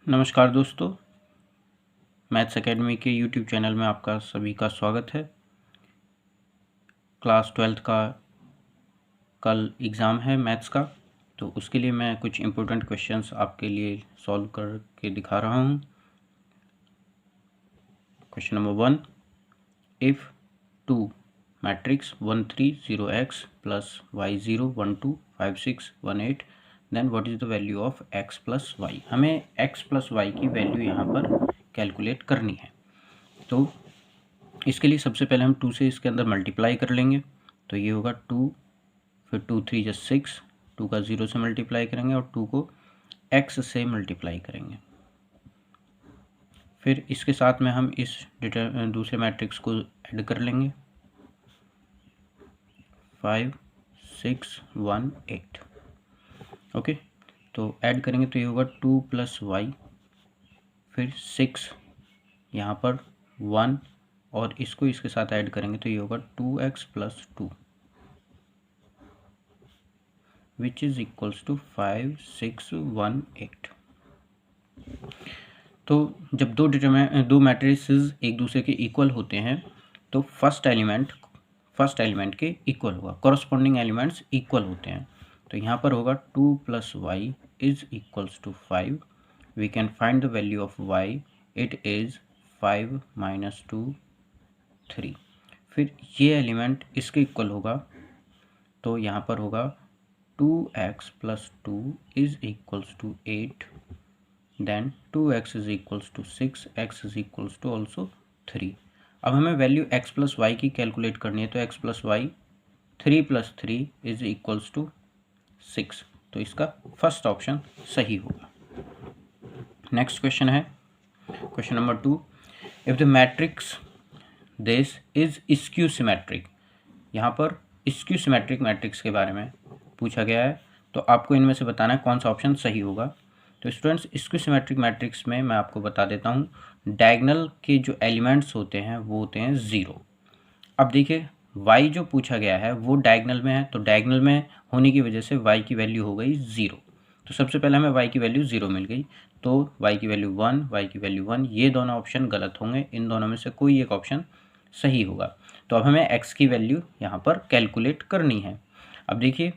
नमस्कार दोस्तों, maths academy के यूट्यूब चैनल में आपका सभी का स्वागत है। क्लास 12th का कल एग्ज़ाम है मैथ्स का, तो उसके लिए मैं कुछ इम्पोर्टेंट क्वेश्चंस आपके लिए सॉल्व करके दिखा रहा हूँ। Question number 1, if 2 matrix 1 3 0 x plus y 0 1 2 5 6 1 8 then what is the value of x plus y. हमें x प्लस वाई की वैल्यू यहाँ पर कैलकुलेट करनी है। तो इसके लिए सबसे पहले हम 2 से इसके अंदर मल्टीप्लाई कर लेंगे, तो ये होगा 2, फिर 2 3 जस्ट 6, 2 का 0 से मल्टीप्लाई करेंगे और 2 को x से मल्टीप्लाई करेंगे। फिर इसके साथ में हम इस दूसरे मैट्रिक्स को ऐड कर लेंगे, 5 6 1 8। ओके, तो ऐड करेंगे तो ये होगा 2 प्लस वाई, फिर 6 यहाँ पर 1 और इसको इसके साथ ऐड करेंगे तो ये होगा 2x plus 2 which is equals to 5 6 1 8। तो जब दो मैट्रिसेस एक दूसरे के इक्वल होते हैं तो फर्स्ट एलिमेंट के इक्वल होगा, कॉरस्पॉन्डिंग एलिमेंट्स इक्वल होते हैं। तो यहाँ पर होगा 2 plus y is equals to 5। We can find the value of y, it is 5 minus 2 3। फिर ये एलिमेंट इसके इक्वल होगा, तो यहाँ पर होगा 2x plus 2 is equals to 8, then 2x is equals to 6, x is equals to also 3। अब हमें वैल्यू x प्लस वाई की कैलकुलेट करनी है, तो x plus y 3 plus 3 is equals to 6, तो इसका फर्स्ट ऑप्शन सही होगा। नेक्स्ट क्वेश्चन है question number 2, if the matrix this is skew symmetric. यहाँ पर स्क्यू सिमेट्रिक मैट्रिक्स के बारे में पूछा गया है, तो आपको इनमें से बताना है कौन सा ऑप्शन सही होगा। तो स्टूडेंट्स, स्क्यू सिमेट्रिक मैट्रिक्स में मैं आपको बता देता हूँ, डायगोनल के जो एलिमेंट्स होते हैं वो होते हैं 0। अब देखिए y जो पूछा गया है वो डायगोनल में है, तो डायगोनल में होने की वजह से y की वैल्यू हो गई 0। तो सबसे पहले हमें y की वैल्यू 0 मिल गई, तो y की वैल्यू 1, y की वैल्यू 1, ये दोनों ऑप्शन गलत होंगे, इन दोनों में से कोई एक ऑप्शन सही होगा। तो अब हमें x की वैल्यू यहाँ पर कैलकुलेट करनी है। अब देखिए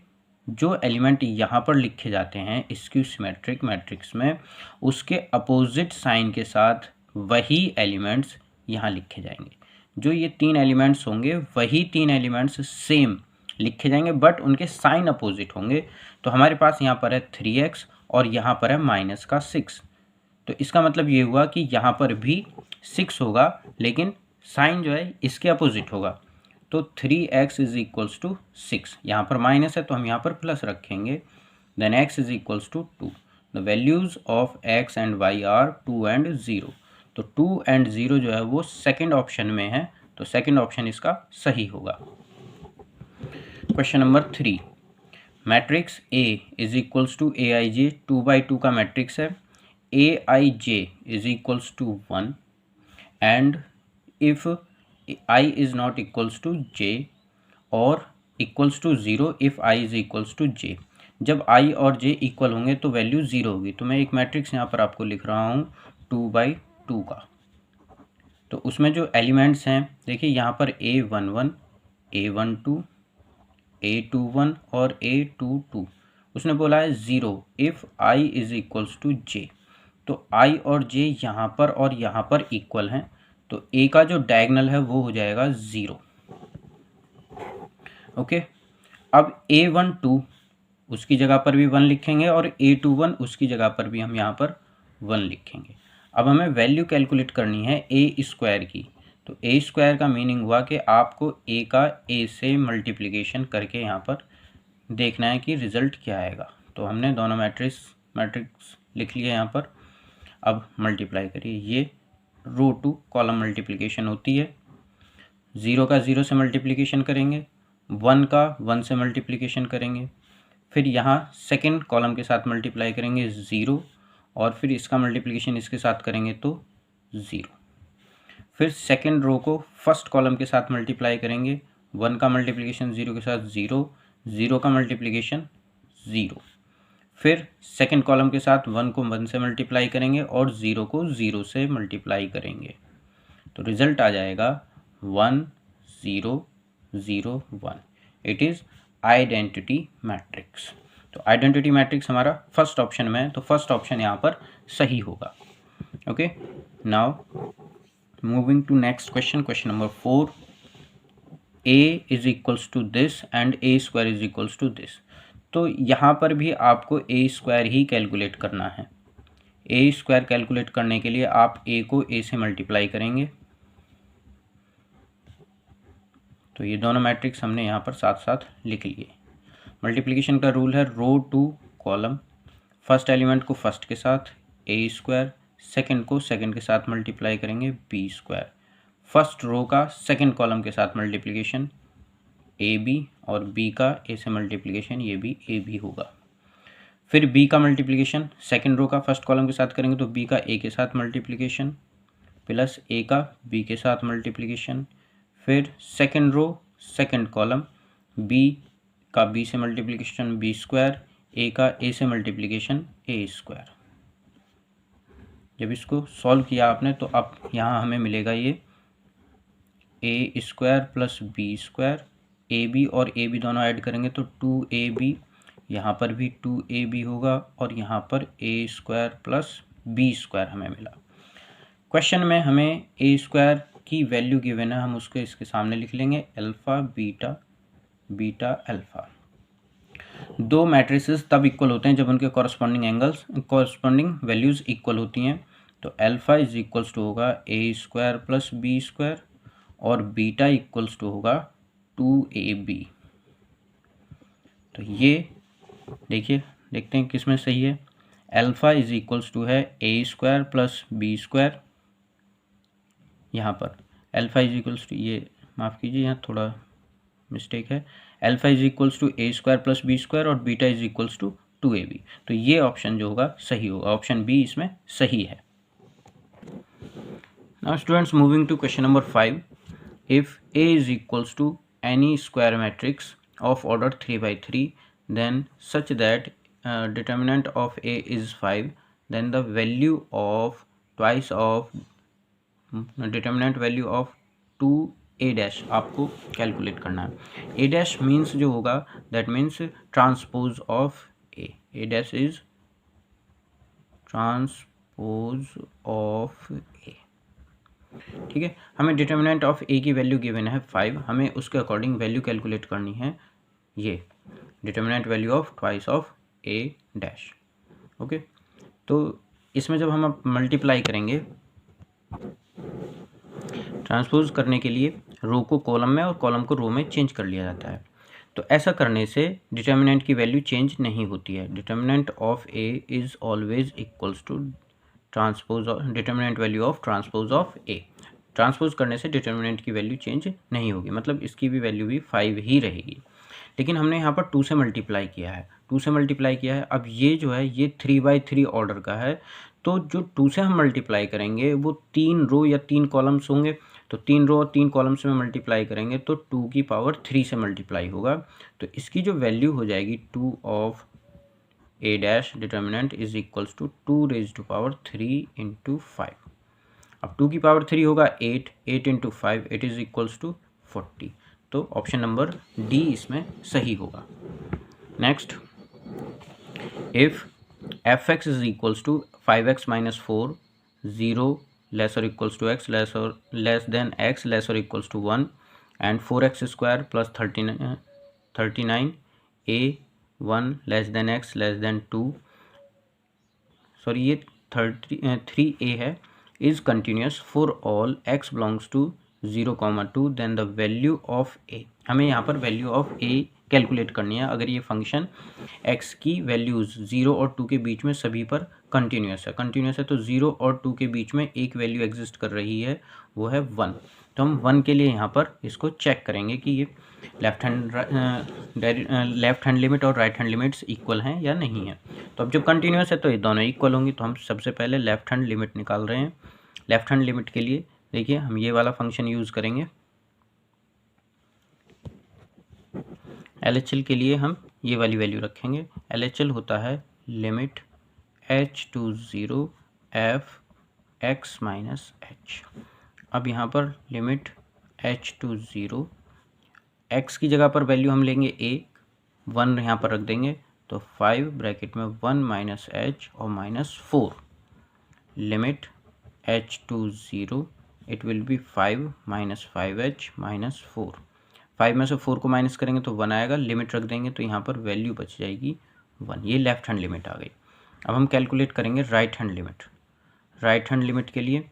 जो एलिमेंट यहाँ पर लिखे जाते हैं स्क्यू सिमेट्रिक मैट्रिक्स में, उसके अपोजिट साइन के साथ वही एलिमेंट्स यहाँ लिखे जाएंगे। जो ये 3 एलिमेंट्स होंगे वही 3 एलिमेंट्स सेम लिखे जाएंगे, बट उनके साइन अपोजिट होंगे। तो हमारे पास यहाँ पर है 3x और यहाँ पर है माइनस का 6, तो इसका मतलब ये हुआ कि यहाँ पर भी 6 होगा, लेकिन साइन जो है इसके अपोजिट होगा। तो 3x इज इक्वल्स टू 6, यहाँ पर माइनस है तो हम यहाँ पर प्लस रखेंगे, then x is equals to 2। The values of x and y are 2 and 0। तो 2 एंड 0 जो है वो सेकंड ऑप्शन में है, तो सेकंड ऑप्शन इसका सही होगा। Question number 3, matrix A is equals to aij 2/2 का मैट्रिक्स है, aij is equals to 1 and if i is not equals to j और equals to 0 if i is equals to j। जब i और j equal होंगे तो value 0 होगी। तो मैं एक मैट्रिक्स यहाँ पर आपको लिख रहा हूँ 2/2 का। तो उसमें जो एलिमेंट्स हैं देखिए, यहाँ पर a11, a12, a21 और a22। उसने बोला है 0 if i is equals to j। तो i और j यहाँ पर और यहाँ पर इक्वल हैं, तो a का जो डायगोनल है वो हो जाएगा 0। ओके, अब a12 उसकी जगह पर भी 1 लिखेंगे और a21 उसकी जगह पर भी हम यहाँ पर 1 लिखेंगे। अब हमें वैल्यू कैलकुलेट करनी है a स्क्वायर की। तो a स्क्वायर का मीनिंग हुआ कि आपको a का a से मल्टीप्लिकेशन करके यहाँ पर देखना है कि रिज़ल्ट क्या आएगा। तो हमने दोनों मैट्रिक्स लिख लिया यहाँ पर। अब मल्टीप्लाई करिए, ये रो टू कॉलम मल्टीप्लिकेशन होती है। 0 का 0 से मल्टीप्लिकेशन करेंगे, 1 का 1 से मल्टीप्लिकेशन करेंगे, फिर यहाँ सेकंड कॉलम के साथ मल्टीप्लाई करेंगे 0 और फिर इसका मल्टीप्लिकेशन इसके साथ करेंगे तो 0। फिर सेकंड रो को फर्स्ट कॉलम के साथ मल्टीप्लाई करेंगे, 1 का मल्टीप्लिकेशन 0 के साथ 0, 0 का मल्टीप्लिकेशन 0। फिर सेकंड कॉलम के साथ 1 को 1 से मल्टीप्लाई करेंगे और 0 को 0 से मल्टीप्लाई करेंगे, तो रिजल्ट आ जाएगा 1 0 0 1। It is identity matrix. तो आइडेंटिटी मैट्रिक्स हमारा फर्स्ट ऑप्शन में है, तो फर्स्ट ऑप्शन यहाँ पर सही होगा। Okay, now moving to next question, question number 4। a is equals to this and a square is equals to this. तो यहाँ पर भी आपको a स्क्वायर ही कैलकुलेट करना है। a स्क्वायर कैलकुलेट करने के लिए आप a को a से मल्टीप्लाई करेंगे, तो ये दोनों मैट्रिक्स हमने यहाँ पर साथ साथ लिख लिए। मल्टीप्लिकेशन का रूल है रो टू कॉलम, फर्स्ट एलिमेंट को फर्स्ट के साथ a स्क्वायर, सेकेंड को सेकेंड के साथ मल्टीप्लाई करेंगे b स्क्वायर, फर्स्ट रो का सेकेंड कॉलम के साथ मल्टीप्लिकेशन ए बी और बी का ए से मल्टीप्लिकेशन ये भी ए बी होगा। फिर बी का मल्टीप्लिकेशन सेकेंड रो का फर्स्ट कॉलम के साथ करेंगे तो बी का ए के साथ मल्टीप्लिकेशन प्लस ए का बी के साथ मल्टीप्लिकेशन, फिर second row second column b का बी से मल्टीप्लिकेशन बी स्क्वायर, ए का ए से मल्टीप्लिकेशन ए स्क्वायर। जब इसको सॉल्व किया आपने तो अब यहाँ हमें मिलेगा ये A square plus B square, A B और ए बी दोनों ऐड करेंगे तो 2ab, यहाँ पर भी 2ab होगा और यहाँ पर ए स्क्वायर प्लस बी स्क्वायर हमें मिला। क्वेश्चन में हमें ए स्क्वायर की वैल्यू गिवन है, हम उसको इसके सामने लिख लेंगे अल्फ़ा बीटा बीटा अल्फ़ा। दो मैट्रिसेस तब इक्वल होते हैं जब उनके कॉरस्पॉन्डिंग वैल्यूज़ इक्वल होती हैं। तो अल्फ़ा इज इक्वल्स टू होगा ए स्क्वायर प्लस बी स्क्वायर और बीटा इक्वल्स टू होगा 2ab। तो ये देखिए, देखते हैं किस में सही है। अल्फ़ा इज इक्वल्स टू है ए स्क्वायर प्लस बी स्क्वायर, यहाँ पर अल्फ़ा इज इक्वल्स टू, ये माफ़ कीजिए यहाँ थोड़ा मिस्टेक है, alpha is equals to A square plus B square और beta is equals to 2ab। तो ये ऑप्शन जो होगा सही होगा, ऑप्शन बी इसमें सही है। Now students, moving to question number 5। If A is equals to any square matrix of order 3 by 3, then such that determinant of A is 5, then the value of twice of determinant value of 2A dash आपको calculate करना है। A dash means जो होगा that means transpose of A, A dash is transpose of A। ठीक है, हमें determinant of ए की value given है 5, हमें उसके अकॉर्डिंग वैल्यू कैलकुलेट करनी है, ये determinant value of twice of A dash. Okay, तो इसमें जब हम अब मल्टीप्लाई करेंगे, ट्रांसपोज करने के लिए रो को कॉलम में और कॉलम को रो में चेंज कर लिया जाता है। तो ऐसा करने से डिटर्मिनेंट की वैल्यू चेंज नहीं होती है। Determinant of A is always equals to transpose determinant value of transpose of A. Transpose करने से डिटर्मिनेंट की वैल्यू चेंज नहीं होगी, मतलब इसकी भी वैल्यू भी 5 ही रहेगी। लेकिन हमने यहाँ पर 2 से मल्टीप्लाई किया है, 2 से मल्टीप्लाई किया है। अब ये जो है ये 3/3 ऑर्डर का है, तो जो 2 से हम मल्टीप्लाई करेंगे वो 3 रो या 3 कॉलम्स होंगे, तो 3 रो और 3 कॉलम्स में मल्टीप्लाई करेंगे तो 2 की पावर 3 से मल्टीप्लाई होगा। तो इसकी जो वैल्यू हो जाएगी 2 of A dash determinant is equals to 2 raise to power 3 into 5। अब 2 की पावर 3 होगा 8, 8 into 5 it is equals to 40। तो ऑप्शन नंबर डी इसमें सही होगा। Next, if F X is equals to 5x minus 4, 0 less or equals to X less than X less or equals to 1 and 4x square plus 39 a 1 less than X less then 2, sorry ये 3a है, is continuous for all x belongs to 0,2 then the value of a। हमें यहाँ पर value of a calculate करनी है। अगर ये function x की वैल्यूज़ 0 और 2 के बीच में सभी पर कंटिन्यूस है तो 0 और 2 के बीच में एक वैल्यू एग्जिस्ट कर रही है, वो है 1। तो हम 1 के लिए यहाँ पर इसको चेक करेंगे कि ये लेफ्ट हैंड लिमिट और राइट हैंड लिमिट्स इक्वल हैं या नहीं है। तो अब जब कंटिन्यूस है तो ये दोनों इक्वल होंगी, तो हम सबसे पहले लेफ्ट हैंड लिमिट निकाल रहे हैं। लेफ्ट हैंड लिमिट के लिए देखिए हम ये वाला फंक्शन यूज़ करेंगे। LHL के लिए हम ये वाली वैल्यू रखेंगे। LHL होता है limit h to 0 f x minus h। अब यहाँ पर लिमिट h टू 0, x की जगह पर वैल्यू हम लेंगे a, 1 यहाँ पर रख देंगे, तो 5 ब्रैकेट में 1 माइनस h और minus 4, limit h to 0 it will be 5 minus 5h minus 4। 5 में से 4 को माइनस करेंगे तो 1 आएगा, लिमिट रख देंगे तो यहाँ पर वैल्यू बच जाएगी 1। ये लेफ्ट हैंड लिमिट आ गई। अब हम कैलकुलेट करेंगे right hand limit. Right hand limit के लिए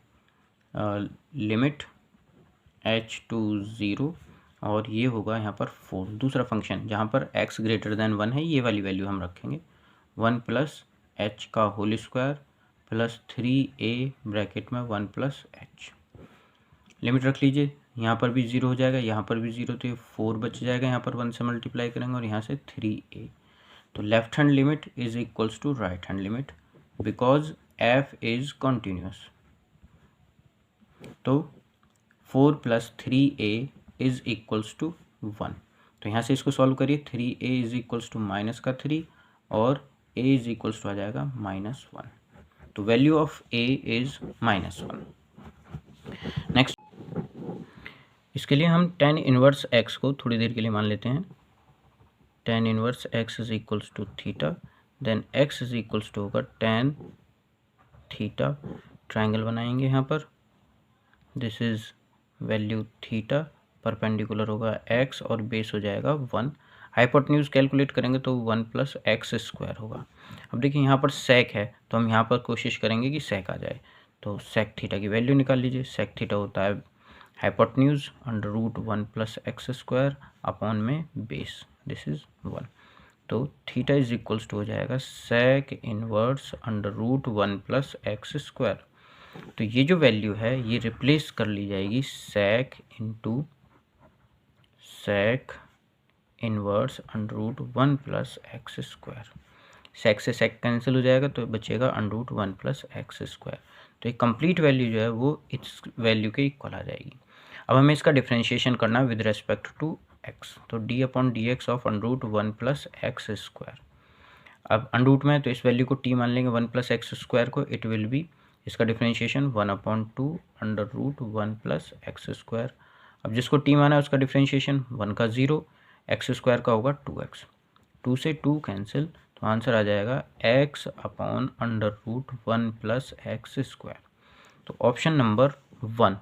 लिमिट h टू 0 और ये होगा यहाँ पर 4, दूसरा फंक्शन जहाँ पर x ग्रेटर देन 1 है, ये वाली वैल्यू हम रखेंगे, 1 प्लस h का whole square plus 3a bracket में 1 प्लस h। लिमिट रख लीजिए, यहाँ पर भी 0 हो जाएगा, यहाँ पर भी 0, तो ये 4 बच जाएगा, यहाँ पर 1 से मल्टीप्लाई करेंगे और यहाँ से 3a। तो left hand limit is equals to right hand limit because f is continuous. तो 4 plus 3a is equals to 1। तो यहाँ से इसको सॉल्व करिए, 3a is equals to minus का 3 और a इज इक्वल्स टू आ जाएगा माइनस 1। तो value of a is minus 1। Next, इसके लिए हम tan इनवर्स x को थोड़ी देर के लिए मान लेते हैं। tan inverse x is equals to theta, then x is equals to होगा tan थीटा। ट्राइंगल बनाएंगे यहाँ पर, this is value theta, perpendicular होगा x और बेस हो जाएगा 1। हाइपोटेन्यूज कैलकुलेट करेंगे तो 1 प्लस एक्स स्क्वायर होगा। अब देखिए यहाँ पर सेक है तो हम यहाँ पर कोशिश करेंगे कि सेक आ जाए, तो सेक थीटा की वैल्यू निकाल लीजिए। सेक थीटा होता है hypotenuse under root 1 plus x square upon में बेस, दिस इज 1। तो थीटा इज इक्वल्स टू हो जाएगा sec inverse under root 1 plus x square. तो ये जो वैल्यू है ये रिप्लेस कर ली जाएगी sec into sec inverse under root 1 plus x square. Sec से सेक कैंसिल हो जाएगा तो बचेगा under root 1 plus x square. तो ये कंप्लीट वैल्यू जो है वो इस वैल्यू के इक्वल आ जाएगी। अब हमें इसका डिफरेंशिएशन करना है विद रेस्पेक्ट टू x, तो d upon d x of under root 1 plus x square. अब अंडर रूट में है तो इस वैल्यू को t मान लेंगे 1 प्लस एक्स स्क्वायर को, इट विल बी, इसका differentiation 1/2 under root 1 plus x square. अब जिसको t माना है उसका डिफरेंशिएशन 1 का 0, एक्स स्क्वायर का होगा 2x, 2 से 2 कैंसिल, तो आंसर आ जाएगा x upon under root 1 plus x square. तो option number 1,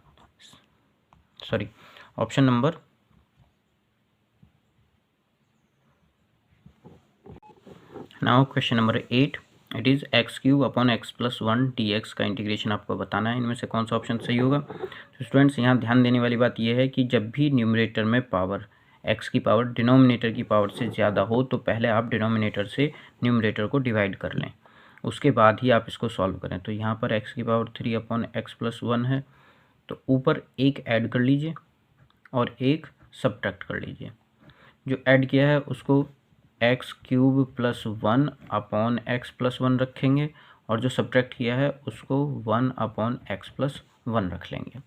sorry option number now question number 8, it is X cube upon x plus 1 D X का इंटीग्रेशन आपको बताना है। इनमें से कौन सा ऑप्शन सही होगा। तो स्टूडेंट्स यहाँ ध्यान देने वाली बात यह है कि जब भी न्यूमरेटर में पावर एक्स की पावर डिनोमिनेटर की पावर से ज़्यादा हो तो पहले आप डिनोमिनेटर से न्यूमरेटर को डिवाइड कर लें, उसके बाद ही आप इसको सॉल्व करें। तो यहाँ पर एक्स की पावर 3 अपॉन एक्स प्लस 1 है, तो ऊपर एक ऐड कर लीजिए और एक सब्ट्रैक्ट कर लीजिए। जो ऐड किया है उसको x cube plus 1 upon x plus 1 रखेंगे और जो सब्ट्रैक्ट किया है उसको 1 अपॉन एक्स प्लस 1 रख लेंगे।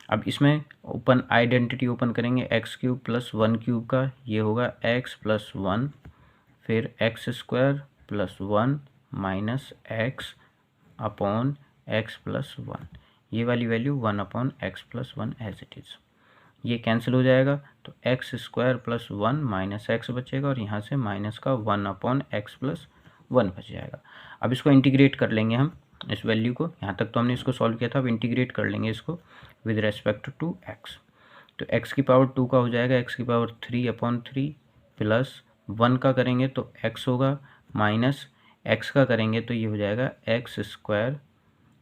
अब इसमें ओपन आइडेंटिटी ओपन करेंगे, एक्स क्यूब प्लस 1 क्यूब का ये होगा एक्स प्लस 1, फिर x square plus 1 minus x upon x plus 1, ये वाली value 1 upon x plus 1 as it is, ये कैंसिल हो जाएगा तो x square plus 1 minus x बचेगा और यहाँ से माइनस का 1 अपॉन एक्स प्लस 1 बच जाएगा। अब इसको इंटीग्रेट कर लेंगे हम इस वैल्यू को, यहाँ तक तो हमने इसको सॉल्व किया था, अब इंटीग्रेट कर लेंगे इसको विद रेस्पेक्ट टू एक्स। तो एक्स की पावर 2 का हो जाएगा एक्स की पावर 3 अपॉन 3 प्लस 1 का करेंगे तो एक्स होगा, माइनस एक्स का करेंगे तो ये हो जाएगा एक्स स्क्वायर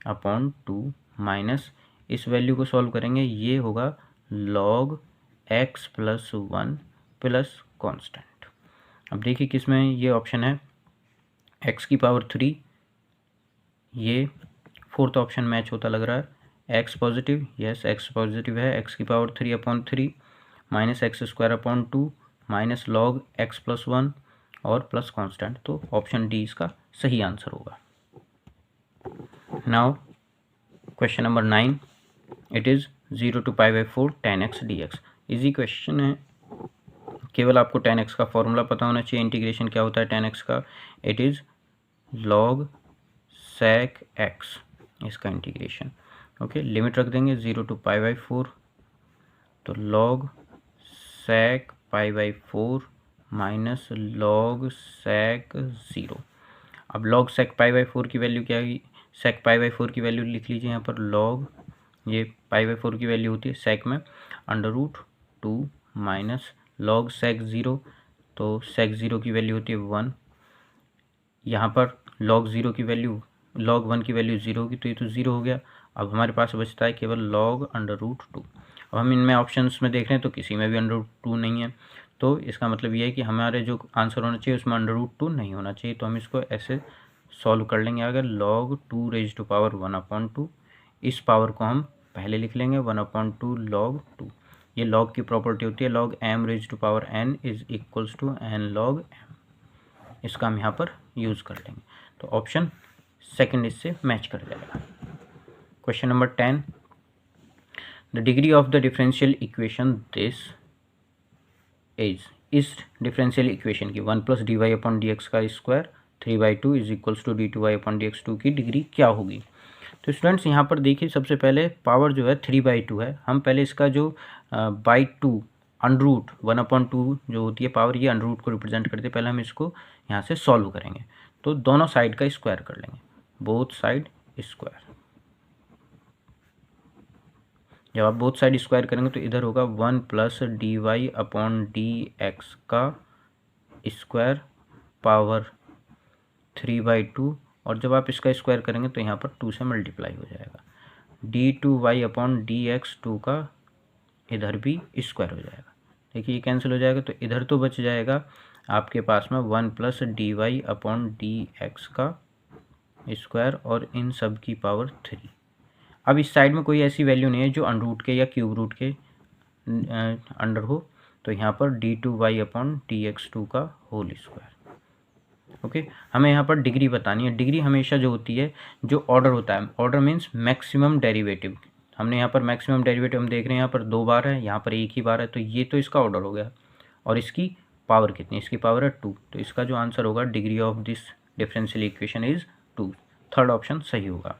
अपॉन 2 माइनस इस वैल्यू को सॉल्व करेंगे, ये होगा log x plus 1 plus constant. अब देखिए किसमें ये ऑप्शन है एक्स की पावर 3, ये फोर्थ ऑप्शन मैच होता लग रहा है। X positive, yes x positive है, एक्स की पावर 3 upon 3 minus x square upon 2 minus log x plus 1 और प्लस कॉन्स्टेंट, तो ऑप्शन डी इसका सही आंसर होगा। Now question number 9, it is 0 to π/4 tan x dx। Easy question है, केवल आपको tan x का फॉर्मूला पता होना चाहिए। इंटीग्रेशन क्या होता है tan x का, it is log sec x, इसका इंटीग्रेशन। ओके, लिमिट रख देंगे 0 to π/4, तो log sec π/4 minus log sec 0। अब log sec π/4 की वैल्यू क्या है, sec π/4 की वैल्यू लिख लीजिए यहाँ पर, log ये π/4 की वैल्यू होती है sec में √2 माइनस log sec 0, तो sec 0 की वैल्यू होती है 1, यहाँ पर log 0 की वैल्यू, log 1 की वैल्यू 0 होगी, तो ये तो 0 हो गया। अब हमारे पास बचता है केवल log √2। अब हम इनमें ऑप्शंस में देख रहे हैं तो किसी में भी √2 नहीं है, तो इसका मतलब ये है कि हमारे जो आंसर होना चाहिए उसमें √2 नहीं होना चाहिए। तो हम इसको ऐसे सॉल्व कर लेंगे। अगर log 2⁻1/2, इस पावर को हम पहले लिख लेंगे 1/2 log 2। ये log की प्रॉपर्टी होती है, log m⁻n is equals to n log m, इसका हम यहाँ पर यूज़ कर लेंगे। तो ऑप्शन सेकंड इससे मैच कर जाएगा। Question number 10, the degree of the differential equation this is, इस डिफरेंशियल इक्वेशन की 1 + dy/dx का square 3/2 is equals to d2y/dx2 की डिग्री क्या होगी। तो स्टूडेंट्स यहाँ पर देखिए, सबसे पहले पावर जो है 3/2 है। हम पहले इसका जो बाई 2 अंडरूट 1/2 जो होती है पावर, ये अंडरूट को रिप्रेजेंट करते हैं। पहले हम इसको यहाँ से सॉल्व करेंगे, तो दोनों साइड का स्क्वायर कर लेंगे, बोथ साइड स्क्वायर। जब आप बोथ साइड स्क्वायर करेंगे तो इधर होगा 1 + dy/dx का स्क्वायर पावर 3/2, और जब आप इसका स्क्वायर करेंगे तो यहाँ पर 2 से मल्टीप्लाई हो जाएगा। d2y/dx2 का इधर भी स्क्वायर हो जाएगा। देखिए ये कैंसिल हो जाएगा, तो इधर तो बच जाएगा आपके पास में 1 + dy/dx का स्क्वायर और इन सब की पावर 3। अब इस साइड में कोई ऐसी वैल्यू नहीं है जो अंडरूट के या क्यूब रूट के अंडर हो, तो यहाँ पर d2y/dx2 का होल स्क्वायर। ओके, हमें यहाँ पर डिग्री बतानी है। डिग्री हमेशा जो होती है, जो ऑर्डर होता है, ऑर्डर मीन्स मैक्सिमम डेरिवेटिव। हमने यहाँ पर मैक्सिमम डेरिवेटिव हम देख रहे हैं, यहाँ पर 2 बार है, यहाँ पर 1 ही बार है, तो ये तो इसका ऑर्डर हो गया। और इसकी पावर कितनी, इसकी पावर है 2, तो इसका जो आंसर होगा degree of this differential equation is 2। Third option सही होगा।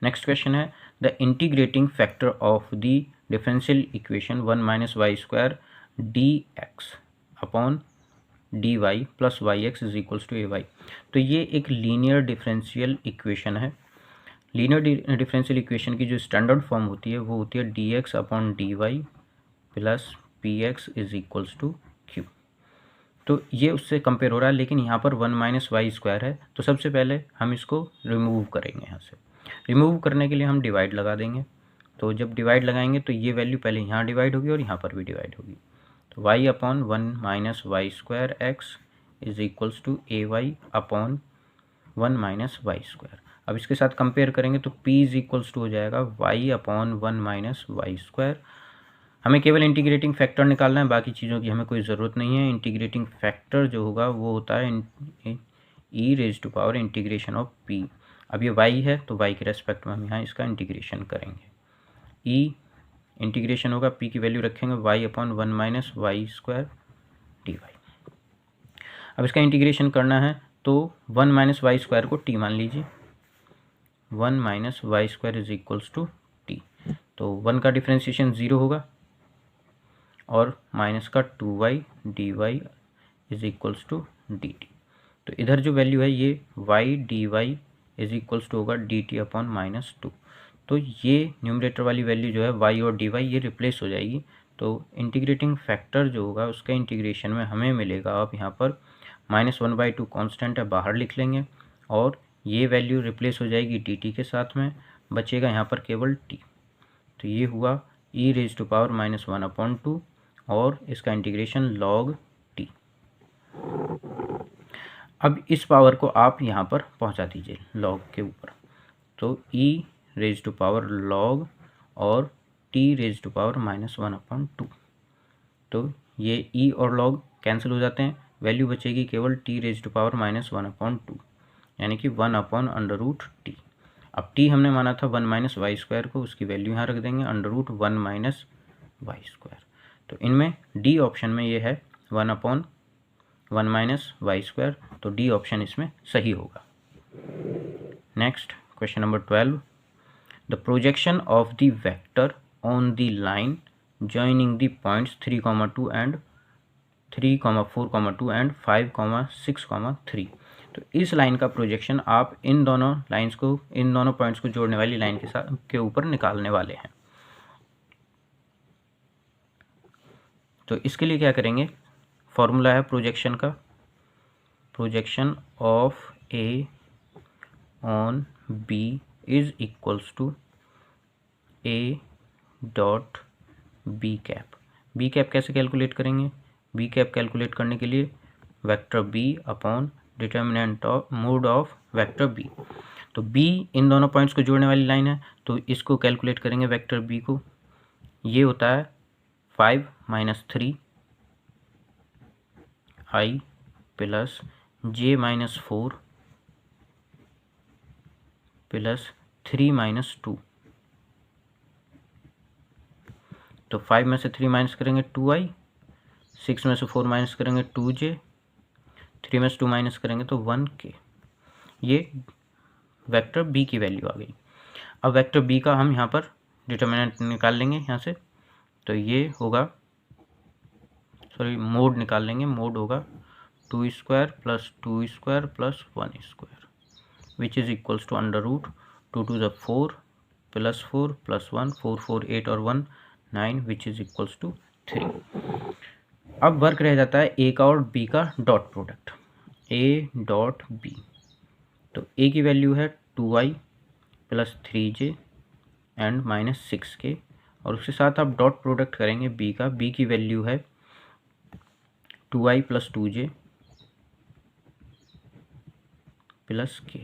नेक्स्ट क्वेश्चन है, the integrating factor of the differential equation 1 - y² dx upon dy + yx is equals to ay। तो ये एक लीनियर डिफरेंशियल इक्वेशन है। लीनियर डिफरेंशियल इक्वेशन की जो standard form होती है वो होती है dx upon dy + px is equals to q। तो ये उससे कंपेयर हो रहा है, लेकिन यहाँ पर 1 - y² है, तो सबसे पहले हम इसको रिमूव करेंगे। यहाँ से रिमूव करने के लिए हम डिवाइड लगा देंगे। तो जब डिवाइड लगाएंगे तो ये वैल्यू पहले यहाँ डिवाइड होगी और यहाँ पर भी डिवाइड होगी। तो y upon 1 - y² x is equals to ay upon 1 - y²। अब इसके साथ कंपेयर करेंगे तो p इज इक्वल्स टू हो जाएगा y अपॉन 1 - y²। हमें केवल इंटीग्रेटिंग फैक्टर निकालना है, बाकी चीज़ों की हमें कोई ज़रूरत नहीं है। इंटीग्रेटिंग फैक्टर जो होगा वो होता है e⁻⁴ इंटीग्रेशन ऑफ p। अब ये y है, तो y के रेस्पेक्ट में हम यहाँ इसका इंटीग्रेशन करेंगे। e इंटीग्रेशन होगा, p की वैल्यू रखेंगे y अपॉन 1 - y² dy। अब इसका इंटीग्रेशन करना है, तो 1 - y² को t मान लीजिए, 1 - y² is equals to t। तो 1 का डिफ्रेंशिएशन 0 होगा और माइनस का 2y dy is equals to dt। तो इधर जो वैल्यू है ये y dy is equals to होगा dt अपॉन -2। तो ये न्यूमरेटर वाली वैल्यू जो है y और dy ये रिप्लेस हो जाएगी। तो इंटीग्रेटिंग फैक्टर जो होगा उसका इंटीग्रेशन में हमें मिलेगा, आप यहाँ पर -1/2 कांस्टेंट है, बाहर लिख लेंगे और ये वैल्यू रिप्लेस हो जाएगी dt के साथ में, बचेगा यहाँ पर केवल t। तो ये हुआ e⁻⁻ (1/2) और इसका इंटीग्रेशन log t। अब इस पावर को आप यहाँ पर पहुँचा दीजिए log के ऊपर, तो e⁻⁻ log और t⁻⁻(1/2)। तो ये e और log कैंसिल हो जाते हैं, वैल्यू बचेगी केवल t⁻⁻(1/2), यानी कि 1/√t। अब t हमने माना था 1 - y² को, उसकी वैल्यू यहाँ रख देंगे √1 - y²। तो इनमें डी ऑप्शन में ये है 1/√t 1 माइनस वाई स्क्वायर, तो डी ऑप्शन इसमें सही होगा। Next question number 12, the projection of the vector on the line joining the points 3,2 and 3,4,2 and 5,6,3। तो इस लाइन का प्रोजेक्शन आप इन दोनों लाइंस को, इन दोनों पॉइंट्स को जोड़ने वाली लाइन के साथ के ऊपर निकालने वाले हैं। तो इसके लिए क्या करेंगे, फॉर्मूला है प्रोजेक्शन का, projection of a on b is equals to a dot b cap. B cap कैसे कैलकुलेट करेंगे, बी कैप कैलकुलेट करने के लिए vector b upon determinant of mod of vector b. तो बी इन दोनों पॉइंट्स को जोड़ने वाली लाइन है, तो इसको कैलकुलेट करेंगे वेक्टर बी को। ये होता है 5 माइनस 3 आई प्लस जे माइनस 4 प्लस 3 माइनस 2। तो 5 में से 3 माइनस करेंगे 2i, 6 में से 4 माइनस करेंगे 2j, 3 में से 2 माइनस करेंगे तो 1k। ये वेक्टर b की वैल्यू आ गई। अब वेक्टर b का हम यहाँ पर डिटर्मिनेंट निकाल लेंगे यहाँ से, तो ये होगा, सॉरी मोड निकाल लेंगे, मोड होगा 2 square plus 2 square plus 1 square which is equals to under root 2 to the 4 plus 4 plus 1, 4 4 8 और 1 9 विच इज़ इक्वल्स टू 3। अब वर्क रह जाता है ए का और बी का dot product, a dot b. तो ए की वैल्यू है 2i plus 3j and minus 6k, और उसके साथ आप डॉट प्रोडक्ट करेंगे बी का। बी की वैल्यू है 2i plus 2j plus k।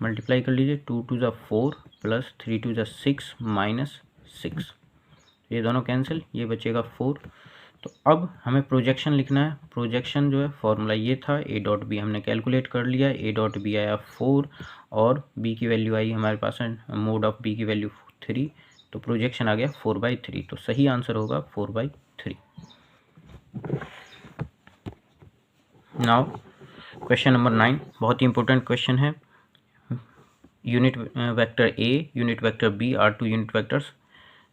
Multiply कर लीजिए, 2 to the 4 plus 3 to the 6 minus 6, ये दोनों कैंसिल, ये बचेगा 4। तो अब हमें प्रोजेक्शन लिखना है। प्रोजेक्शन जो है फॉर्मूला ये था, ए डॉट बी हमने कैलकुलेट कर लिया, ए डॉट बी आया 4 और बी की वैल्यू आई हमारे पास है मोड ऑफ बी की वैल्यू 3, तो प्रोजेक्शन आ गया 4/3। तो सही आंसर होगा 4/3। नाउ क्वेश्चन नंबर 9 बहुत ही इंपॉर्टेंट क्वेश्चन है। Unit vector a, unit vector b are two unit vectors,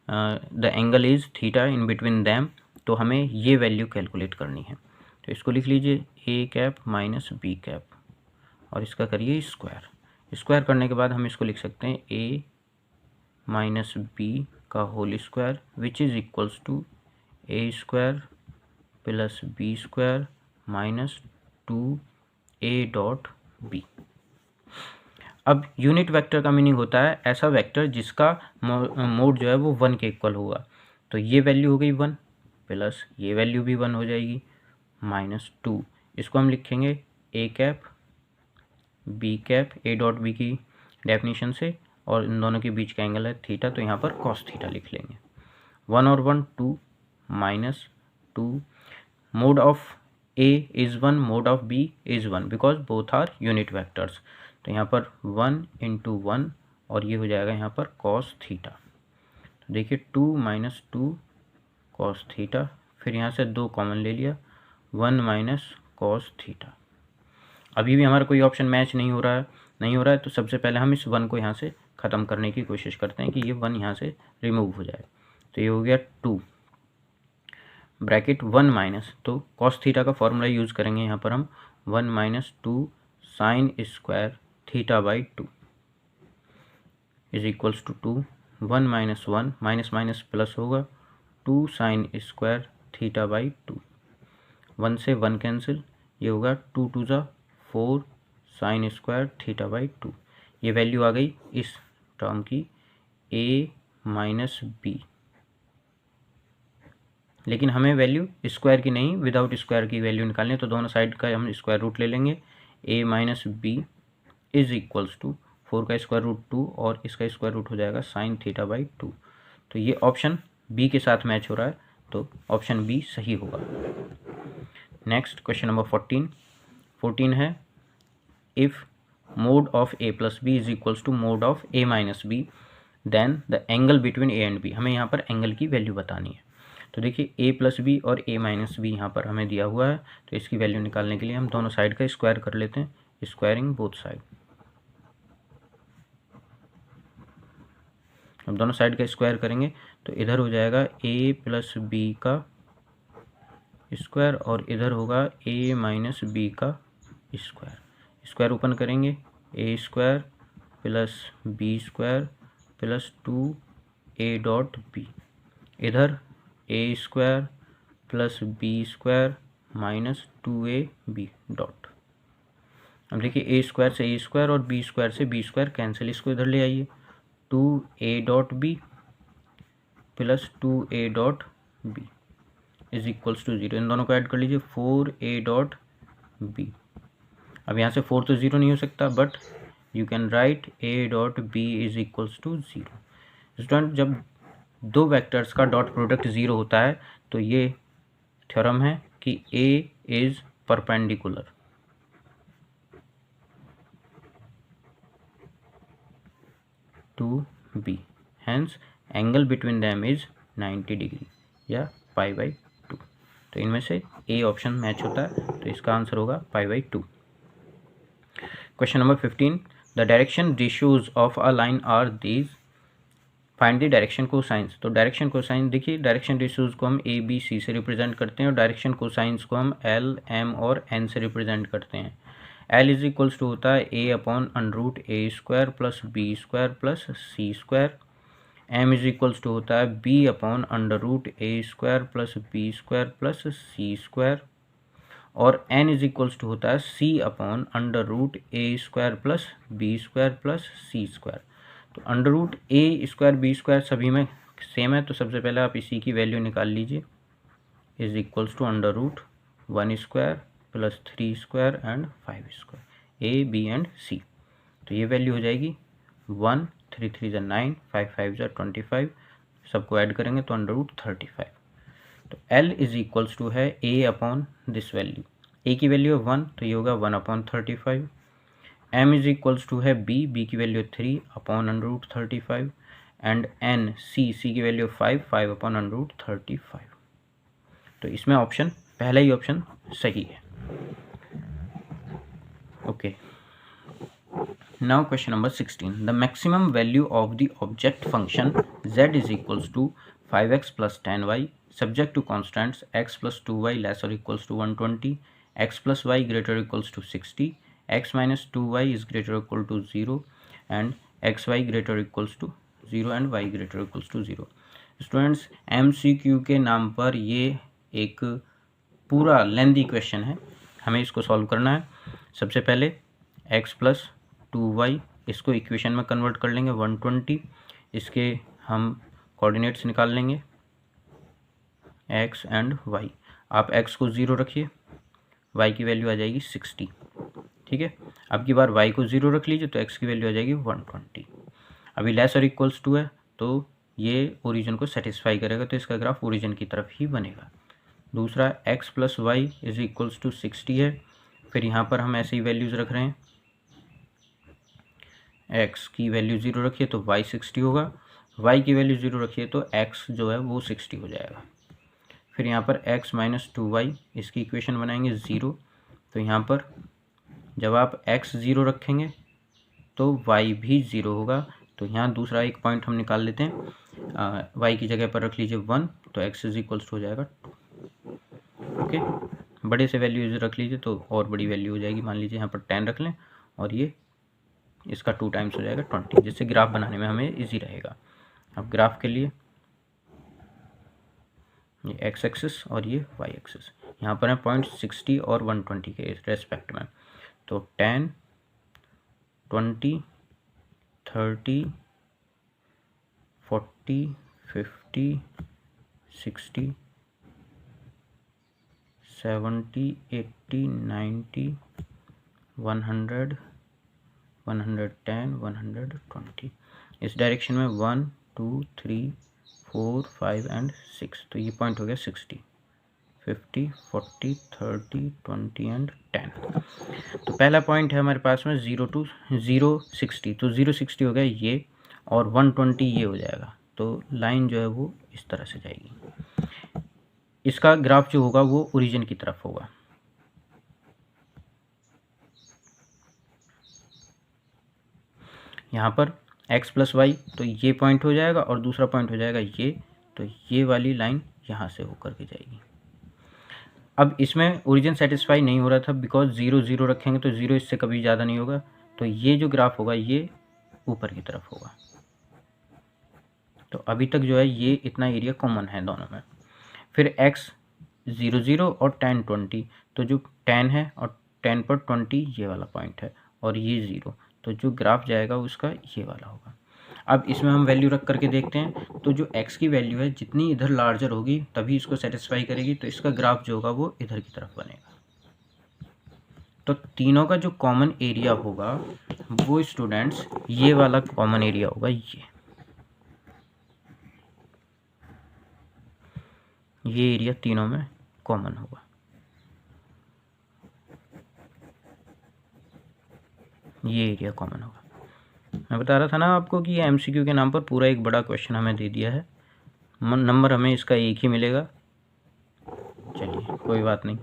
the angle is theta in between them. तो हमें ये वैल्यू कैलकुलेट करनी है। तो इसको लिख लीजिए A cap minus B cap और इसका करिए स्क्वायर। स्क्वायर करने के बाद हम इसको लिख सकते हैं ए माइनस बी का whole square which is equals to A square plus B square minus 2a dot b. अब यूनिट वेक्टर का मीनिंग होता है ऐसा वेक्टर जिसका मोड जो है वो 1 के इक्वल होगा। तो ये वैल्यू हो गई 1 प्लस ये वैल्यू भी 1 हो जाएगी माइनस 2। इसको हम लिखेंगे A cap B cap, A dot B की डेफिनेशन से, और इन दोनों के बीच का एंगल है थीटा, तो यहाँ पर कॉस थीटा लिख लेंगे। 1 और 1 2 minus 2, mod of A is 1, mod of b is 1 because both are unit vectors. तो यहाँ पर 1 इंटू 1 और ये हो जाएगा यहाँ पर कॉस थीटा। तो देखिए 2 माइनस 2 कॉस थीटा, फिर यहाँ से 2 कॉमन ले लिया, 1 माइनस कॉस थीटा। अभी भी हमारा कोई ऑप्शन मैच नहीं हो रहा है, तो सबसे पहले हम इस 1 को यहाँ से ख़त्म करने की कोशिश करते हैं कि ये 1 यहाँ से रिमूव हो जाए। तो ये हो गया 2 ब्रैकेट 1 माइनस, तो कॉस थीटा का फॉर्मूला यूज़ करेंगे यहाँ पर हम, 1 minus 2 sine square theta by 2 is equals to 2, 1 minus 1 minus minus plus होगा 2 साइन स्क्वायर थीटा बाई 2, 1 से 1 कैंसिल, ये होगा 2 टू ज़ा 4 साइन स्क्वायर थीटा बाई 2। ये वैल्यू आ गई इस टर्म की a माइनस बी, लेकिन हमें वैल्यू स्क्वायर की नहीं विदाउट स्क्वायर की वैल्यू निकालनी है, तो दोनों साइड का हम स्क्वायर रूट ले लेंगे। a minus b is equals to 4 का स्क्वायर रूट 2 और इसका स्क्वायर रूट हो जाएगा साइन थीटा बाई 2। तो ये ऑप्शन बी के साथ मैच हो रहा है, तो ऑप्शन बी सही होगा। नेक्स्ट क्वेश्चन नंबर 14 है, if mod of a plus b is equals to mod of a minus b then the angle between a and b। हमें यहाँ पर एंगल की वैल्यू बतानी है। तो देखिए a प्लस बी और a माइनस बी यहाँ पर हमें दिया हुआ है, तो इसकी वैल्यू निकालने के लिए हम दोनों साइड का स्क्वायर कर लेते हैं, स्क्वायरिंग बोथ साइड। अब दोनों साइड का स्क्वायर करेंगे तो इधर हो जाएगा a प्लस बी का स्क्वायर और इधर होगा a माइनस बी का स्क्वायर। स्क्वायर ओपन करेंगे, a square plus B square plus 2a dot b, इधर a square plus B square minus 2ab dot. अब देखिए a स्क्वायर से a स्क्वायर और b स्क्वायर से b स्क्वायर कैंसिल, इसको इधर ले आइए, 2a dot b plus 2a dot b is equals to 0। इन दोनों को ऐड कर लीजिए, 4a डॉट बी। अब यहाँ से 4 तो 0 नहीं हो सकता, but you can write a dot b is equals to 0। Student, जब दो वेक्टर्स का डॉट प्रोडक्ट 0 होता है तो ये थ्योरम है कि a is perpendicular to b, hence angle between them is 90 degree या π/2। तो इनमें से ए ऑप्शन मैच होता है, तो इसका आंसर होगा π/2। Question number 15, the direction ratios of a line are these, find the direction cosines. तो डायरेक्शन कोसाइन, देखिए डायरेक्शन रेशियोज को हम ए बी सी से रिप्रेजेंट करते हैं और डायरेक्शन कोसाइंस को हम एल एम और एन से रिप्रेजेंट करते हैं। एल इज इक्वल्स टू होता है a upon under A square plus B square plus C square. M is equals to होता है b upon under A square plus B square plus C square. और n is equals to होता है c upon under A square plus B square plus C square. तो under A square B square सभी में same है, तो सबसे पहले आप इसी की वैल्यू निकाल लीजिए, is equals to under 1 square plus 3 square and 5 square, A B and C. तो ये वैल्यू हो जाएगी 1, 3 3 ज़ा 9, 5 5 ज़ा 25, सबको ऐड करेंगे तो अंडर 35। तो L इज इक्वल्स टू है a upon this value, a की वैल्यू है 1 तो ये होगा 1 upon 35। m is equals to है b की value 3 upon under 35 and n c की वैल्यू 5 अपॉन अंडर 35। तो इसमें ऑप्शन पहला ही ऑप्शन सही है। Okay, now question number 16, the maximum value of the object function z is equals to 5x plus 10y subject to constants x plus 2y less or equals to 120, x plus y greater or equals to 60, x minus 2y is greater or equal to 0 and xy greater or equals to 0 and y greater or equals to 0। Students, MCQ के नाम पर ये एक पूरा lengthy question है, हमें इसको solve करना है। सबसे पहले x प्लस 2y इसको इक्वेशन में कन्वर्ट कर लेंगे 120, इसके हम कोऑर्डिनेट्स निकाल लेंगे x एंड y। आप x को 0 रखिए, y की वैल्यू आ जाएगी 60, ठीक है। अब की बार y को 0 रख लीजिए तो x की वैल्यू आ जाएगी 120। अभी लेस और इक्वल्स टू है तो ये ओरिजिन को सेटिस्फाई करेगा, तो इसका ग्राफ ओरिजिन की तरफ ही बनेगा। दूसरा x plus y is equals to 60 है, फिर यहाँ पर हम ऐसे ही वैल्यूज़ रख रहे हैं, x की वैल्यू 0 रखिए तो y 60 होगा, y की वैल्यू 0 रखिए तो x जो है वो 60 हो जाएगा। फिर यहाँ पर x माइनस 2y इसकी इक्वेशन बनाएंगे 0, तो यहाँ पर जब आप x 0 रखेंगे तो y भी 0 होगा। तो यहाँ दूसरा एक पॉइंट हम निकाल लेते हैं, y की जगह पर रख लीजिए 1, तो x इज इक्वल्स हो जाएगा 2। ओके, बड़े से वैल्यू रख लीजिए तो और बड़ी वैल्यू हो जाएगी, मान लीजिए यहाँ पर 10 रख लें और ये इसका 2 टाइम्स हो जाएगा 20, जिससे ग्राफ बनाने में हमें इजी रहेगा। अब ग्राफ के लिए ये एक्स एक्सिस और ये वाई एक्सिस, यहाँ पर है पॉइंट 60 और 120 के रेस्पेक्ट में, तो 10, 20, 30, 40, 50, 60, 70, 80, 90, 100, 110, 120। इस डायरेक्शन में 1, 2, 3, 4, 5 एंड 6, तो ये पॉइंट हो गया 60, 50, 40, 30, 20 एंड 10। तो पहला पॉइंट है हमारे पास में 0 to 060, तो 060 हो गया ये और 120 ये हो जाएगा, तो लाइन जो है वो इस तरह से जाएगी। इसका ग्राफ जो होगा वो ओरिजिन की तरफ होगा। यहाँ पर x प्लस वाई, तो ये पॉइंट हो जाएगा और दूसरा पॉइंट हो जाएगा ये, तो ये वाली लाइन यहाँ से होकर के जाएगी। अब इसमें ओरिजिन सेटिस्फाई नहीं हो रहा था बिकॉज 0 0 रखेंगे तो 0 इससे कभी ज़्यादा नहीं होगा, तो ये जो ग्राफ होगा ये ऊपर की तरफ होगा। तो अभी तक जो है ये इतना एरिया कॉमन है दोनों में। फिर x 0 0 और tan 20, तो जो tan है और tan पर 20 ये वाला पॉइंट है और ये 0, तो जो ग्राफ जाएगा उसका ये वाला होगा। अब इसमें हम वैल्यू रख करके देखते हैं, तो जो x की वैल्यू है जितनी इधर लार्जर होगी तभी इसको सेटिस्फाई करेगी, तो इसका ग्राफ जो होगा वो इधर की तरफ बनेगा। तो तीनों का जो कॉमन एरिया होगा वो स्टूडेंट्स ये वाला कॉमन एरिया होगा, ये एरिया तीनों में कॉमन होगा। ये एरिया कॉमन होगा। मैं बता रहा था ना आपको कि ये एमसीक्यू के नाम पर पूरा एक बड़ा क्वेश्चन हमें दे दिया है, नंबर हमें इसका एक ही मिलेगा। चलिए कोई बात नहीं।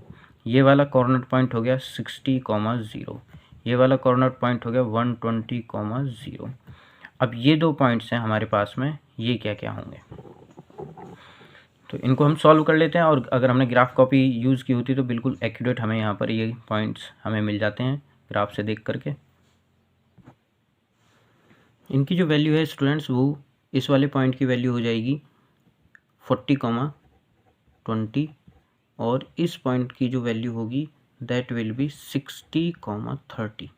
ये वाला कॉर्नर पॉइंट हो गया 60,0, ये वाला कॉर्नर पॉइंट हो गया 120,0। अब ये दो पॉइंट्स हैं हमारे पास में, ये क्या क्या होंगे, तो इनको हम सॉल्व कर लेते हैं। और अगर हमने ग्राफ कॉपी यूज़ की होती तो बिल्कुल एक्यूरेट हमें यहाँ पर ये पॉइंट्स हमें मिल जाते हैं ग्राफ से देख करके। इनकी जो वैल्यू है स्टूडेंट्स वो इस वाले पॉइंट की वैल्यू हो जाएगी 40,20 और इस पॉइंट की जो वैल्यू होगी दैट विल बी 60,30।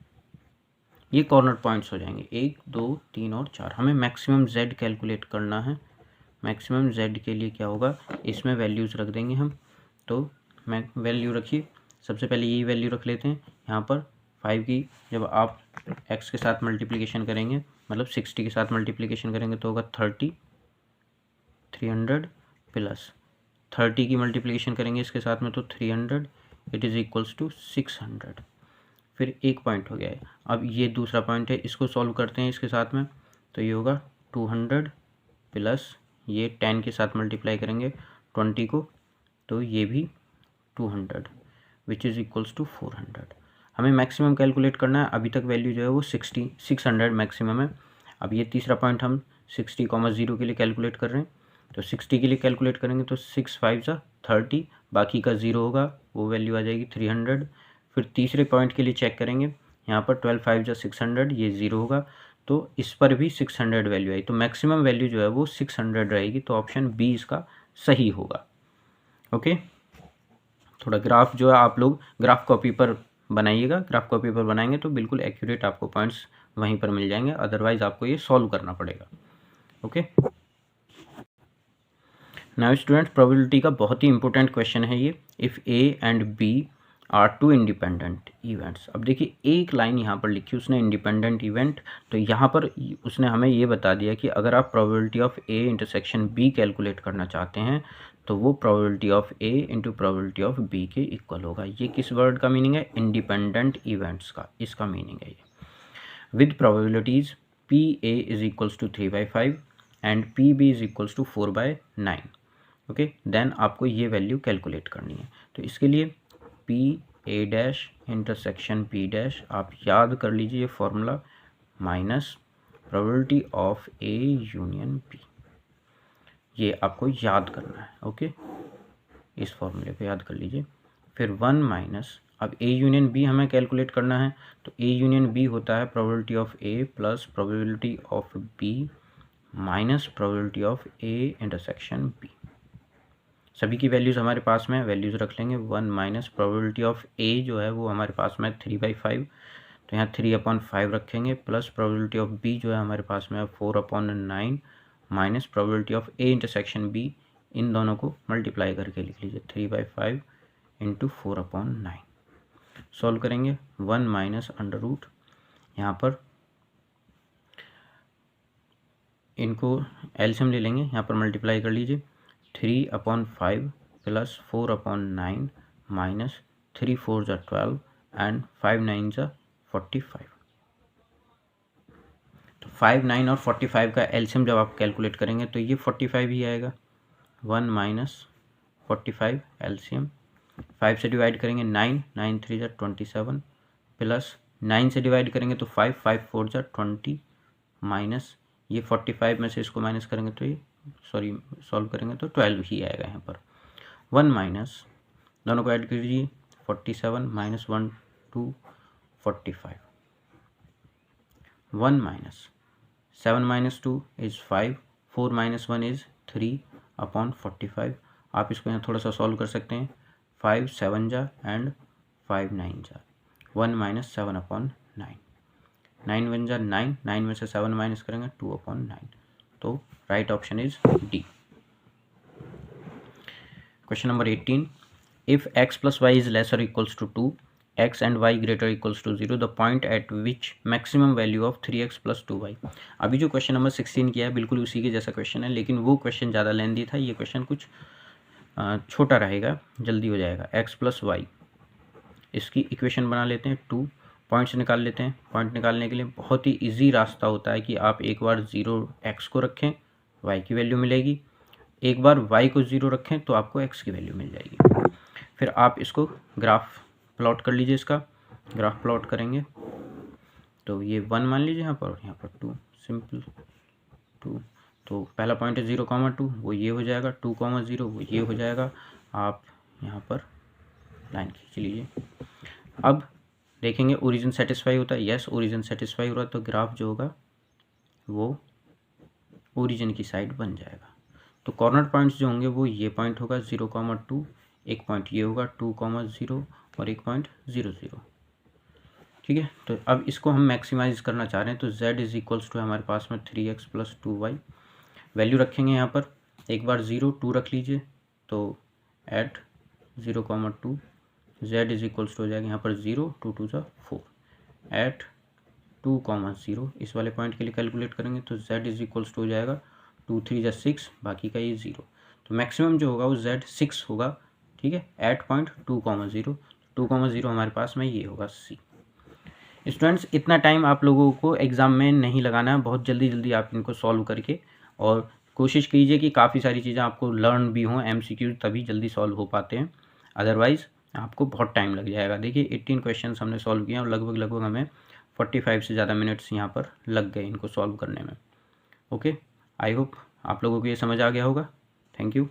ये कॉर्नर पॉइंट्स हो जाएंगे 1 2 3 और 4। हमें मैक्सिमम z कैलकुलेट करना है। मैक्सिमम z के लिए क्या होगा, इसमें वैल्यूज़ रख देंगे हम। तो मैं वैल्यू रखिए, सबसे पहले यही वैल्यू रख लेते हैं। यहाँ पर 5 की जब आप x के साथ मल्टीप्लिकेशन करेंगे, मतलब 60 के साथ मल्टीप्लिकेशन करेंगे तो होगा 30, 300 प्लस 30 की मल्टीप्लिकेशन करेंगे इसके साथ में तो 300, इट इज़ इक्वल्स टू 600। फिर एक पॉइंट हो गया है। अब ये दूसरा पॉइंट है, इसको सॉल्व करते हैं इसके साथ में, तो ये होगा 200 प्लस ये 10 के साथ मल्टीप्लाई करेंगे 20 को, तो ये भी 200 विच इज़ इक्वल्स टू 400। हमें मैक्सिमम कैलकुलेट करना है। अभी तक वैल्यू जो है वो 600 मैक्सिमम है। अब ये तीसरा पॉइंट हम 60,0 के लिए कैलकुलेट कर रहे हैं, तो 60 के लिए कैलकुलेट करेंगे तो 6 5 30, बाकी का 0 होगा, वो वैल्यू आ जाएगी 300। फिर तीसरे पॉइंट के लिए चेक करेंगे, यहाँ पर 12 5 600, ये 0 होगा, तो इस पर भी 600 वैल्यू आई, तो मैक्सिमम वैल्यू जो है वो 600 रहेगी, तो ऑप्शन बी इसका सही होगा। ओके, थोड़ा ग्राफ जो है आप लोग ग्राफ कॉपी पर बनाइएगा। ग्राफ कॉपी पर बनाएंगे तो बिल्कुल एक्यूरेट आपको पॉइंट्स वहीं पर मिल जाएंगे, अदरवाइज आपको ये सॉल्व करना पड़ेगा। ओके, नाउ स्टूडेंट्स प्रोबेबिलिटी का बहुत ही इंपॉर्टेंट क्वेश्चन है ये। If a and b are two independent events. अब देखिए एक लाइन यहाँ पर लिखी उसने इंडिपेंडेंट इवेंट, तो यहाँ पर उसने हमें ये बता दिया कि अगर आप probability of A intersection b calculate करना चाहते हैं तो वो probability of a into probability of b के इक्वल होगा। ये किस वर्ड का मीनिंग है, इंडिपेंडेंट इवेंट्स का, इसका मीनिंग है ये। With probabilities p a is equals to 3/5 and p b is equals to 4/9। Okay, then आपको ये वैल्यू कैलकुलेट करनी है। तो इसके लिए p a dash intersection p dash आप याद कर लीजिए ये formula, minus probability of a union b, ये आपको याद करना है। ओके, इस फॉर्मूले पे याद कर लीजिए। फिर 1 माइनस, अब ए यूनियन बी हमें कैलकुलेट करना है, तो ए यूनियन बी होता है probability of a plus probability of b minus probability of A intersection b. सभी की वैल्यूज़ हमारे पास में वैल्यूज़ रख लेंगे। 1 माइनस प्रोबेबिलिटी ऑफ ए जो है वो हमारे पास में 3/5, तो यहाँ 3/5 रखेंगे, प्लस प्रोबेबिलिटी ऑफ बी जो है हमारे पास में 4/9 minus probability of A intersection B, इन दोनों को मल्टीप्लाई करके लिख लीजिए 3/5 इंटू 4/9। सॉल्व करेंगे 1 माइनस अंडर रूट, यहाँ पर इनको एलसीएम ले लेंगे, यहाँ पर मल्टीप्लाई कर लीजिए 3/5 प्लस 4/9 माइनस 3 4 12 एंड 5 9 45। तो 5 9 और 45 का एलसीएम जब आप कैलकुलेट करेंगे तो ये 45 ही आएगा। 1 माइनस 45 LCM, 5 से डिवाइड करेंगे 9, 9 3 जा 27 प्लस 9 से डिवाइड करेंगे तो 5, 5 4 जा 20 माइनस ये 45 में से इसको माइनस करेंगे तो ये सॉल्व करेंगे तो 12 ही आएगा यहाँ पर। 1 माइनस दोनों को ऐड कीजिए 47 minus 1 2 45, 1 minus 7 minus 2 is 5, 4 minus 1 is 3 upon 45। आप इसको यहाँ थोड़ा सा सॉल्व कर सकते हैं, 5 7 जा एंड 5 9 जा, 1 माइनस 7 अपॉन 9, 9 1 जा 9, 9 में से 7 माइनस करेंगे 2 अपॉन 9। तो right option is d. Question number 18, if x plus y is lesser equals to 2, x and y greater equals to 0, the point at which maximum value of 3x plus 2y। अभी जो question number 16 किया है बिल्कुल उसी के जैसा question है, लेकिन वो क्वेश्चन ज़्यादा लेंदी था, ये क्वेश्चन कुछ छोटा रहेगा, जल्दी हो जाएगा। x प्लस वाई, इसकी इक्वेशन बना लेते हैं 2, पॉइंट्स निकाल लेते हैं। पॉइंट निकालने के लिए बहुत ही इजी रास्ता होता है कि आप एक बार 0 x को रखें, y की वैल्यू मिलेगी, एक बार y को 0 रखें तो आपको x की वैल्यू मिल जाएगी। फिर आप इसको ग्राफ प्लॉट कर लीजिए, इसका ग्राफ प्लॉट करेंगे तो ये 1 मान लीजिए यहाँ पर 2, सिंपल 2। तो पहला पॉइंट है 0,2, वो ये हो जाएगा, 2,0 वो ये हो जाएगा। आप यहाँ पर लाइन खींच लीजिए। अब देखेंगे ओरिजिन सेटिस्फाई होता है, यस ओरिजिन सेटिस्फाई हो रहा है, तो ग्राफ जो होगा वो ओरिजिन की साइड बन जाएगा। तो कॉर्नर पॉइंट्स जो होंगे वो ये पॉइंट होगा 0,2, एक पॉइंट ये होगा 2,0 और एक पॉइंट 0 0। ठीक है, तो अब इसको हम मैक्सिमाइज करना चाह रहे हैं, तो z इज इक्वल्स टू हमारे पास में 3x प्लस 2y, वैल्यू रखेंगे यहाँ पर, एक बार 0 2 रख लीजिए, तो at 0,2 z is equals to हो जाएगा यहाँ पर 0 2 2 जा 4, एट 2,0 इस वाले पॉइंट के लिए कैलकुलेट करेंगे तो z इज इक्वल्स टू हो जाएगा 2 3 जा 6, बाकी का ये 0, तो मैक्सिमम जो होगा वो z 6 होगा। ठीक है, एट पॉइंट 2,0, 2,0 हमारे पास में ये होगा C। स्टूडेंट्स इतना टाइम आप लोगों को एग्ज़ाम में नहीं लगाना है, बहुत जल्दी जल्दी आप इनको सॉल्व करके, और कोशिश कीजिए कि काफ़ी सारी चीज़ें आपको लर्न भी हों, MCQ तभी जल्दी सॉल्व हो पाते हैं, अदरवाइज़ आपको बहुत टाइम लग जाएगा। देखिए 18 क्वेश्चन हमने सॉल्व किए और लगभग हमें 45 से ज़्यादा मिनट्स यहाँ पर लग गए इनको सॉल्व करने में। ओके, आई होप आप लोगों को ये समझ आ गया होगा। Thank you.